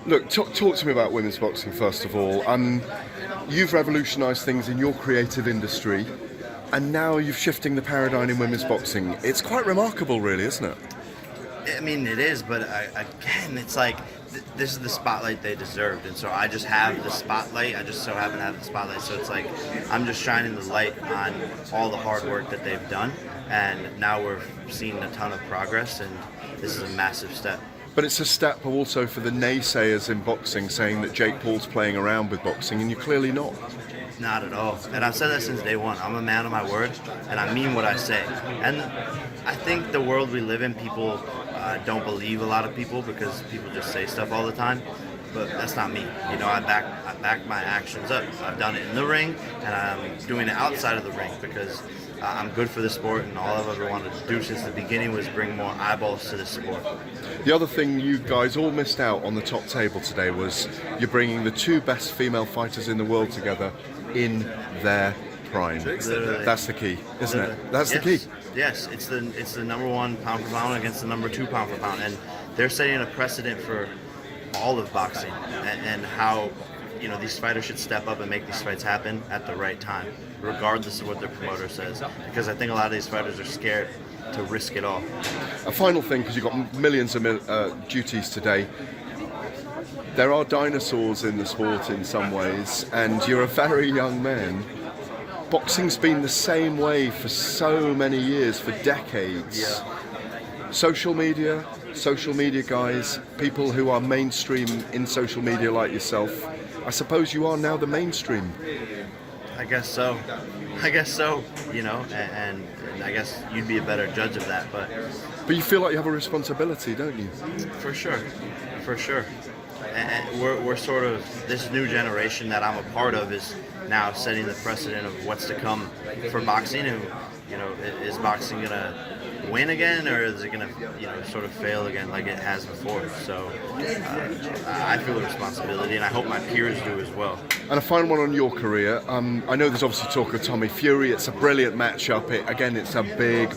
Look, talk to me about women's boxing first of all. You've revolutionised things in your creative industry, and now you're shifting the paradigm in women's boxing. It's quite remarkable, really, isn't it? I mean, it is, but again, it's like this is the spotlight they deserved, and so I just have the spotlight. I just so happen to have the spotlight, so it's like I'm just shining the light on all the hard work that they've done, and now we're seeing a ton of progress, and this is a massive step. But it's a step also for the naysayers in boxing saying that Jake Paul's playing around with boxing, and you're clearly not. Not at all. And I've said that since day one. I'm a man of my word, and I mean what I say. And I think the world we live in, people don't believe a lot of people because people just say stuff all the time. But that's not me. You know, I back my actions up. I've done it in the ring, and I'm doing it outside of the ring because I'm good for the sport, and all I've ever wanted to do since the beginning was bring more eyeballs to the sport. The other thing you guys all missed out on the top table today was you're bringing the two best female fighters in the world together in their prime. Literally. That's the key, isn't it? That's the key. Yes, it's the number one pound for pound against the number two pound for pound, and they're setting a precedent for all of boxing and how these fighters should step up and make these fights happen at the right time, regardless of what their promoter says. Because I think a lot of these fighters are scared to risk it all. A final thing, because you've got millions of duties today. There are dinosaurs in the sport in some ways, and you're a very young man. Boxing's been the same way for so many years, for decades. Yeah. Social media guys, people who are mainstream in social media like yourself, I suppose you are now the mainstream. I guess so, and I guess you'd be a better judge of that, but you feel like you have a responsibility, don't you? For sure. And we're sort of, this new generation that I'm a part of is now setting the precedent of what's to come for boxing, and is boxing gonna win again, or is it gonna sort of fail again like it has before? So I feel a responsibility, and I hope my peers do as well. And a final one on your career. I know there's obviously talk of Tommy Fury. It's a brilliant matchup. It's a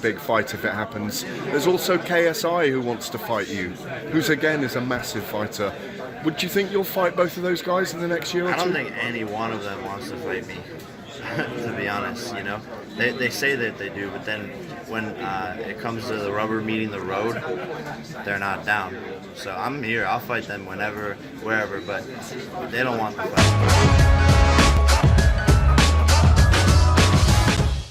big fight if it happens. There's also KSI who wants to fight you, who's again is a massive fighter. Would you think you'll fight both of those guys in the next year or two? I don't think any one of them wants to fight me, to be honest. They say that they do, but then when it comes to the rubber meeting the road, they're not down. So I'm here. I'll fight them whenever, wherever, but they don't want to fight.